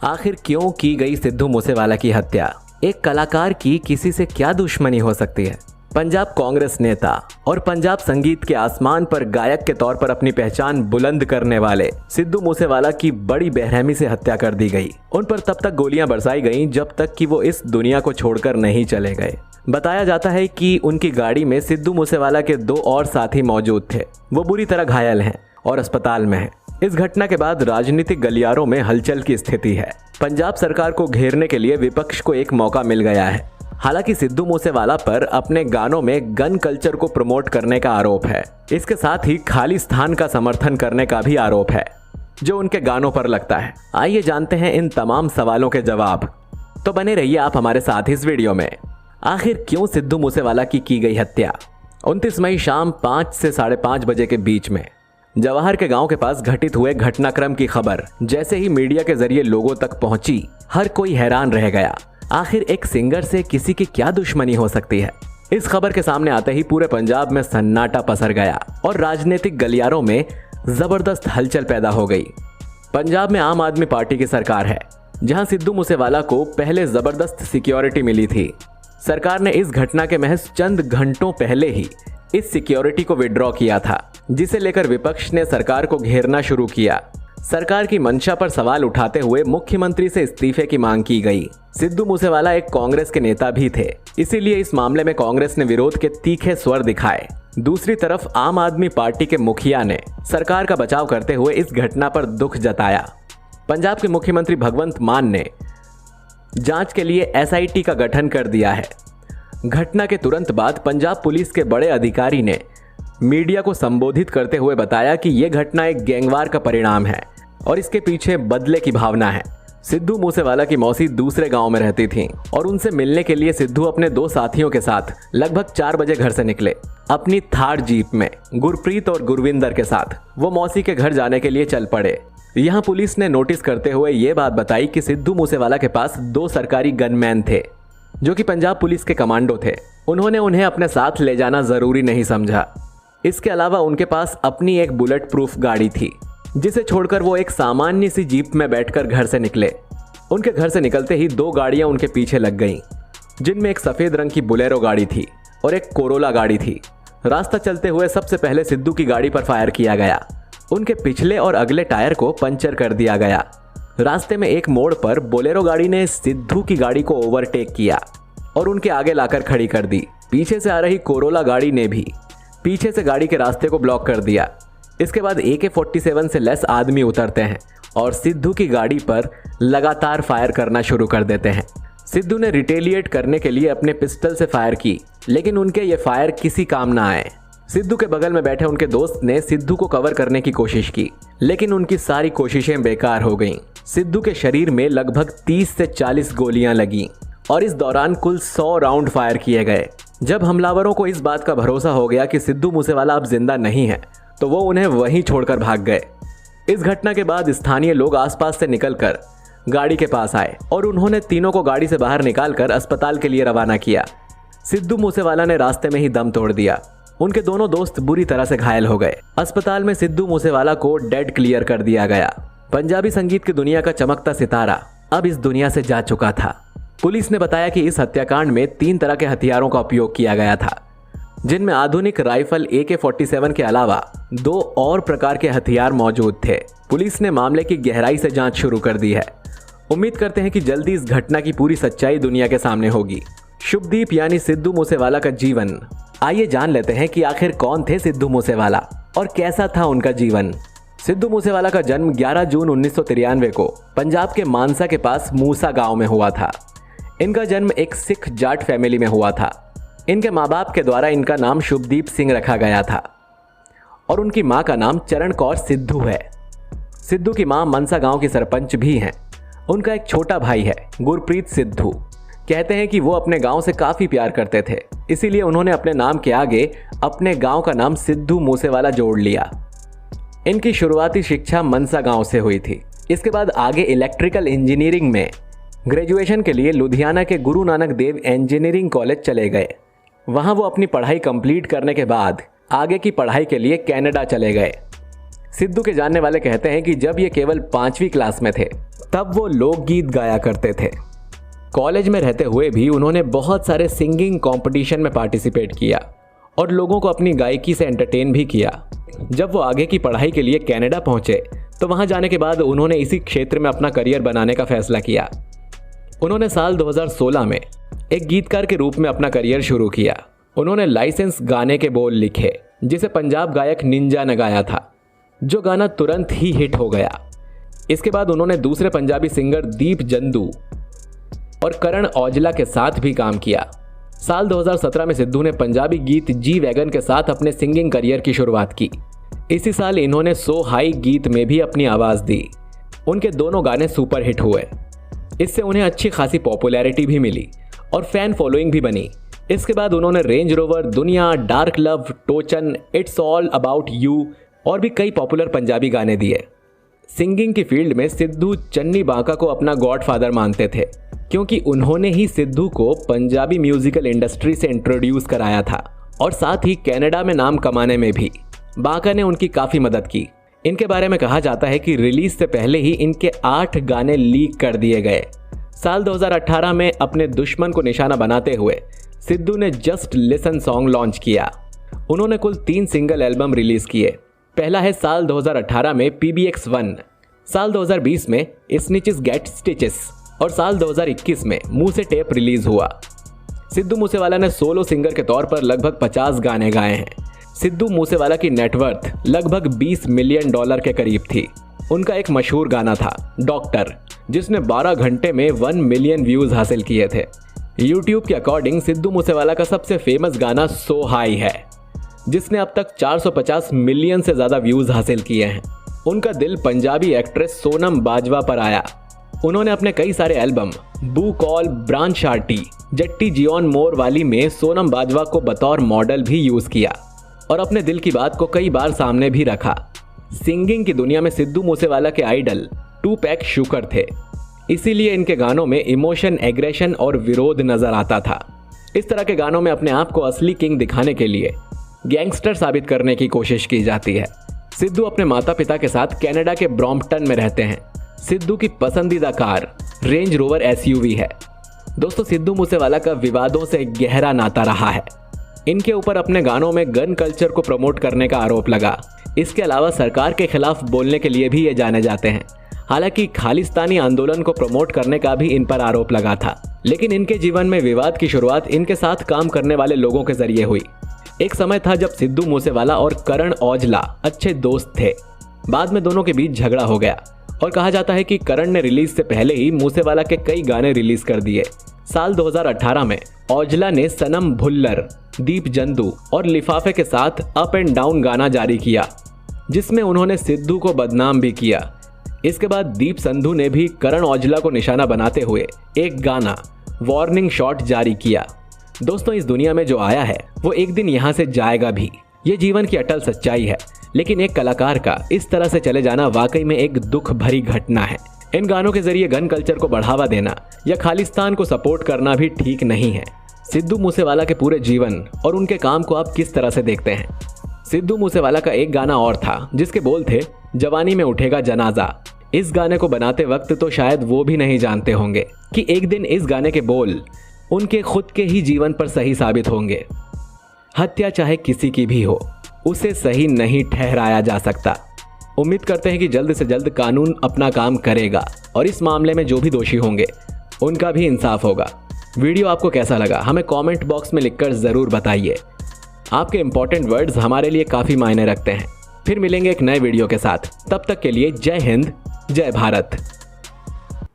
आखिर क्यों की गई सिद्धू मूसेवाला की हत्या? एक कलाकार की किसी से क्या दुश्मनी हो सकती है? पंजाब कांग्रेस नेता और पंजाब संगीत के आसमान पर गायक के तौर पर अपनी पहचान बुलंद करने वाले सिद्धू मूसेवाला की बड़ी बेरहमी से हत्या कर दी गई। उन पर तब तक गोलियां बरसाई गईं जब तक कि वो इस दुनिया को छोड़कर नहीं चले गए। बताया जाता है कि उनकी गाड़ी में सिद्धू मूसेवाला के 2 और साथी मौजूद थे। वो बुरी तरह घायल हैं और अस्पताल में हैं। इस घटना के बाद राजनीतिक गलियारों में हलचल की स्थिति है। पंजाब सरकार को घेरने के लिए विपक्ष को एक मौका मिल गया है। हालांकि सिद्धू मूसेवाला पर अपने गानों में गन कल्चर को प्रमोट करने का आरोप है। इसके साथ ही खालिस्तान का समर्थन करने का भी आरोप है जो उनके गानों पर लगता है। आइए जानते हैं इन तमाम सवालों के जवाब। तो बने रहिए आप हमारे साथ इस वीडियो में। आखिर क्यों सिद्धू मूसेवाला की गई हत्या? 29 मई शाम 5 से 5:30 बजे के बीच में जवाहर के गांव के पास घटित हुए घटनाक्रम की खबर जैसे ही मीडिया के जरिए लोगों तक पहुंची, हर कोई हैरान रह गया। आखिर एक सिंगर से किसी की क्या दुश्मनी हो सकती है? इस खबर के सामने आते ही पूरे पंजाब में सन्नाटा पसर गया और राजनीतिक गलियारों में जबरदस्त हलचल पैदा हो गई। पंजाब में आम आदमी पार्टी की सरकार है, जहां सिद्धू मूसेवाला को पहले जबरदस्त सिक्योरिटी मिली थी। सरकार ने इस घटना के महज चंद घंटों पहले ही इस सिक्योरिटी को विड्रॉ किया था, जिसे लेकर विपक्ष ने सरकार को घेरना शुरू किया। सरकार की मंशा पर सवाल उठाते हुए मुख्यमंत्री से इस्तीफे की मांग की गई। सिद्धू मूसेवाला एक कांग्रेस के नेता भी थे, इसीलिए इस मामले में कांग्रेस ने विरोध के तीखे स्वर दिखाए। दूसरी तरफ आम आदमी पार्टी के मुखिया ने सरकार का बचाव करते हुए इस घटना पर दुख जताया। पंजाब के मुख्यमंत्री भगवंत मान ने जांच के लिए SIT का गठन कर दिया है। घटना के तुरंत बाद पंजाब पुलिस के बड़े अधिकारी ने मीडिया को संबोधित करते हुए बताया कि यह घटना एक गैंगवार का परिणाम है और इसके पीछे बदले की भावना है। सिद्धू मूसेवाला की मौसी दूसरे गांव में रहती थीं और उनसे मिलने के लिए सिद्धू अपने 2 साथियों के साथ लगभग 4 बजे घर से निकले। अपनी थार जीप में गुरप्रीत और गुरविंदर के साथ वो मौसी के घर जाने के लिए चल पड़े। यहाँ पुलिस ने नोटिस करते हुए ये बात बताई कि सिद्धू मूसेवाला के पास 2 सरकारी गनमैन थे जो कि पंजाब पुलिस के कमांडो थे। उन्होंने उन्हें अपने साथ ले जाना जरूरी नहीं समझा। इसके अलावा उनके पास अपनी एक बुलेट प्रूफ गाड़ी थी, जिसे छोड़कर वो एक सामान्य सी जीप में बैठकर घर से निकले। उनके घर से निकलते ही 2 गाड़ियां उनके पीछे लग गईं, जिनमें एक सफेद रंग की बोलेरो गाड़ी थी और एक कोरोला गाड़ी थी। रास्ता चलते हुए सबसे पहले सिद्धू की गाड़ी पर फायर किया गया। उनके पिछले और अगले टायर को पंचर कर दिया गया। रास्ते में एक मोड़ पर बोलेरो गाड़ी ने सिद्धू की गाड़ी को ओवरटेक किया और उनके आगे लाकर खड़ी कर दी। पीछे से आ रही कोरोला गाड़ी ने भी पीछे से गाड़ी के रास्ते को ब्लॉक कर दिया। इसके बाद AK-47 से लैस आदमी उतरते हैं और सिद्धू की गाड़ी पर लगातार फायर करना शुरू कर देते हैं। सिद्धू ने रिटेलिएट करने के लिए अपने पिस्टल से फायर की, लेकिन उनके ये फायर किसी काम ना आए। सिद्धू के बगल में बैठे उनके दोस्त ने सिद्धू को कवर करने की कोशिश की, लेकिन उनकी सारी कोशिशें बेकार हो गईं। सिद्धू के शरीर में लगभग 30 से 40 गोलियां लगीं और इस दौरान कुल 100 राउंड फायर किए गए। जब हमलावरों को इस बात का भरोसा हो गया कि सिद्धू मूसेवाला अब जिंदा नहीं है, तो वो उन्हें वहीं छोड़कर भाग गए। इस घटना के बाद स्थानीय लोग आसपास से निकलकर गाड़ी के पास आए और उन्होंने तीनों को गाड़ी से बाहर निकालकर अस्पताल के लिए रवाना किया। सिद्धू मूसेवाला ने रास्ते में ही दम तोड़ दिया। उनके दोनों दोस्त बुरी तरह से घायल हो गए। अस्पताल में सिद्धू मूसेवाला को डेड क्लियर कर दिया गया। पंजाबी संगीत की दुनिया का चमकता सितारा अब इस दुनिया से जा चुका था। पुलिस ने बताया कि इस हत्याकांड में 3 तरह के हथियारों का उपयोग किया गया था, जिनमें आधुनिक राइफल AK-47 के अलावा 2 और प्रकार के हथियार मौजूद थे। पुलिस ने मामले की गहराई से जांच शुरू कर दी है। उम्मीद करते हैं कि जल्दी इस घटना की पूरी सच्चाई दुनिया के सामने होगी। शुभदीप यानी सिद्धू मूसेवाला का जीवन। आइए जान लेते हैं कि आखिर कौन थे सिद्धू मूसेवाला और कैसा था उनका जीवन। सिद्धू मूसेवाला का जन्म 11 जून 1993 को पंजाब के मानसा के पास मूसा गांव में हुआ था। इनका जन्म एक सिख जाट फैमिली में हुआ था। इनके माँ बाप के द्वारा इनका नाम शुभदीप सिंह रखा गया था और उनकी माँ का नाम चरण कौर सिद्धू है। सिद्धू की माँ मनसा गांव की सरपंच भी हैं। उनका एक छोटा भाई है गुरप्रीत सिद्धू। कहते हैं कि वो अपने गांव से काफ़ी प्यार करते थे, इसीलिए उन्होंने अपने नाम के आगे अपने गांव का नाम सिद्धू मूसेवाला जोड़ लिया। इनकी शुरुआती शिक्षा मनसा गांव से हुई थी। इसके बाद आगे इलेक्ट्रिकल इंजीनियरिंग में ग्रेजुएशन के लिए लुधियाना के गुरु नानक देव इंजीनियरिंग कॉलेज चले गए। वहां वो अपनी पढ़ाई कंप्लीट करने के बाद आगे की पढ़ाई के लिए कनाडा चले गए। सिद्धू के जानने वाले कहते हैं कि जब ये केवल 5वीं क्लास में थे तब वो लोकगीत गाया करते थे। कॉलेज में रहते हुए भी उन्होंने बहुत सारे सिंगिंग कंपटीशन में पार्टिसिपेट किया और लोगों को अपनी गायकी से एंटरटेन भी किया। जब वो आगे की पढ़ाई के लिए कनाडा पहुंचे तो वहां जाने के बाद उन्होंने इसी क्षेत्र में अपना करियर बनाने का फैसला किया। उन्होंने साल 2016 में एक गीतकार के रूप में अपना करियर शुरू किया। उन्होंने लाइसेंस गाने के बोल लिखे जिसे पंजाब गायक निंजा ने गाया था, जो गाना तुरंत ही हिट हो गया। इसके बाद उन्होंने दूसरे पंजाबी सिंगर दीप जंदू और करण औजला के साथ भी काम किया। साल 2017 में सिद्धू ने पंजाबी गीत जी वैगन के साथ अपने सिंगिंग करियर की शुरुआत की। इसी साल इन्होंने सो हाई गीत में भी अपनी आवाज़ दी। उनके दोनों गाने सुपर हिट हुए। इससे उन्हें अच्छी खासी पॉपुलैरिटी भी मिली और फैन फॉलोइंग भी बनी। इसके बाद उन्होंने Range Rover, Duniya, dark love, Tochan, it's all about you और भी कई पॉपुलर पंजाबी गाने दिए। सिंगिंग की फील्ड में सिद्धू चन्नी बांका को अपना गॉडफादर मानते थे, क्योंकि उन्होंने ही सिद्धू को पंजाबी म्यूजिकल इंडस्ट्री से इंट्रोड्यूस कराया था और साथ ही कनाडा में नाम कमाने में भी बांका ने उनकी काफ़ी मदद की। इनके बारे में कहा जाता है कि रिलीज से पहले ही इनके 8 गाने लीक कर दिए गए। साल 2018 में अपने दुश्मन को निशाना बनाते हुए सिद्धू ने जस्ट लिसन सॉन्ग लॉन्च किया। उन्होंने कुल 3 सिंगल एल्बम रिलीज किए। पहला है साल 2018 में PBX1, साल 2020 में स्निचेस गेट स्टिचेस और साल 2021 में मुंह से टेप रिलीज हुआ। सिद्धू मूसेवाला ने सोलो सिंगर के तौर पर लगभग 50 गाने गाए हैं। सिद्धू मूसेवाला की नेटवर्थ लगभग $20 मिलियन के करीब थी। उनका एक मशहूर गाना था डॉक्टर, जिसने 12 घंटे में 1 मिलियन व्यूज हासिल किए थे। यूट्यूब के अकॉर्डिंग सिद्धू मूसेवाला का सबसे फेमस गाना सो हाई है, जिसने अब तक 450 मिलियन से ज़्यादा व्यूज हासिल किए हैं। उनका दिल पंजाबी एक्ट्रेस सोनम बाजवा पर आया। उन्होंने अपने कई सारे एल्बम बू कॉल, ब्रांच शार्टी, जट्टी जियोन मोर वाली में सोनम बाजवा को बतौर मॉडल भी यूज़ किया और अपने दिल की बात को कई बार सामने भी रखा। सिंगिंग की दुनिया में सिद्धू मूसेवाला के आइडल टूपैक शुकर थे, इसीलिए इनके गानों में इमोशन, एग्रेशन और विरोध नजर आता था। इस तरह के गानों में अपने आप को असली किंग दिखाने के लिए गैंगस्टर साबित करने की कोशिश की जाती है। सिद्धू अपने माता पिता के साथ कनाडा के ब्रॉम्पटन में रहते हैं। सिद्धू की पसंदीदा कार रेंज रोवर SUV है। दोस्तों, सिद्धू मूसेवाला का विवादों से गहरा नाता रहा है। इनके ऊपर अपने गानों में गन कल्चर को प्रमोट करने का आरोप लगा। इसके अलावा सरकार के खिलाफ बोलने के लिए भी ये जाने जाते हैं। हालांकि खालिस्तानी आंदोलन को प्रमोट करने का भी इन पर आरोप लगा था, लेकिन इनके जीवन में विवाद की शुरुआत इनके साथ काम करने वाले लोगों के जरिए हुई। एक समय था जब सिद्धू मूसेवाला और करण औजला अच्छे दोस्त थे। बाद में दोनों के बीच झगड़ा हो गया और कहा जाता है कि करण ने रिलीज से पहले ही मूसेवाला के कई गाने रिलीज कर दिए। साल 2018 में औजला ने सनम भुल्लर, दीप जंदू और लिफाफे के साथ अप एंड डाउन गाना जारी किया, जिसमें उन्होंने सिद्धू को बदनाम भी किया। इसके बाद दीप संधू ने भी करण औजला को निशाना बनाते हुए एक गाना वार्निंग शॉट जारी किया। दोस्तों, इस दुनिया में जो आया है वो एक दिन यहाँ से जाएगा भी। ये जीवन की अटल सच्चाई है, लेकिन एक कलाकार का इस तरह से चले जाना वाकई में एक दुख भरी घटना है। इन गानों के जरिए गन कल्चर को बढ़ावा देना या खालिस्तान को सपोर्ट करना भी ठीक नहीं है। सिद्धू मूसेवाला के पूरे जीवन और उनके काम को आप किस तरह से देखते हैं? सिद्धू मूसेवाला का एक गाना और था जिसके बोल थे जवानी में उठेगा जनाजा। इस गाने को बनाते वक्त तो शायद वो भी नहीं जानते होंगे कि एक दिन इस गाने के बोल उनके खुद के ही जीवन पर सही साबित होंगे। हत्या चाहे किसी की भी हो, उसे सही नहीं ठहराया जा सकता। उम्मीद करते हैं कि जल्द से जल्द कानून अपना काम करेगा और इस मामले में जो भी दोषी होंगे उनका भी इंसाफ होगा। वीडियो आपको कैसा लगा हमें कमेंट बॉक्स में लिखकर ज़रूर बताइए। आपके इंपॉर्टेंट वर्ड्स हमारे लिए काफ़ी मायने रखते हैं। फिर मिलेंगे एक नए वीडियो के साथ। तब तक के लिए जय हिंद, जय भारत।